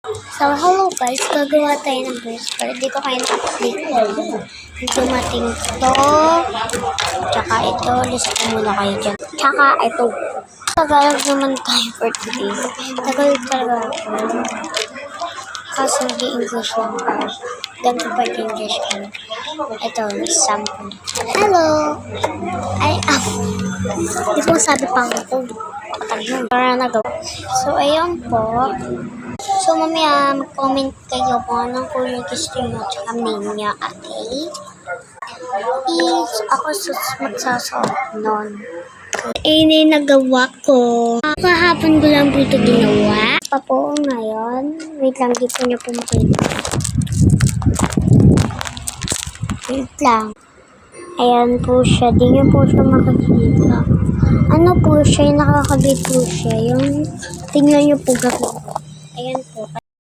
So, hello guys, gagawa tayo ng whisper. Hindi ko kayo na-update ko. Dumating to. Tsaka ito, list ko muna kayo dyan. Tsaka ito. Tagalog naman tayo for today. Tagalog talaga ako. Kasi nag-English lang ako. Then ko English ko. Ito, sample. Hello! Hindi ko sabi pang ito. Para nagawa. So, ayun po. So, mamaya mag-comment kayo kung anong kulay gusto nyo tsaka name nyo, okay? Please, ako magsasawag nun. Ay, nagawa ko. Kahapon ko lang po ito ginawa. Pa po ngayon. Wait lang, di po nyo po makita. Wait lang. Ayan po siya. Di nyo po siya makikita. Ano po siya? Nakakabit po siya. Yung tingnan nyo po gawin. Ayan po.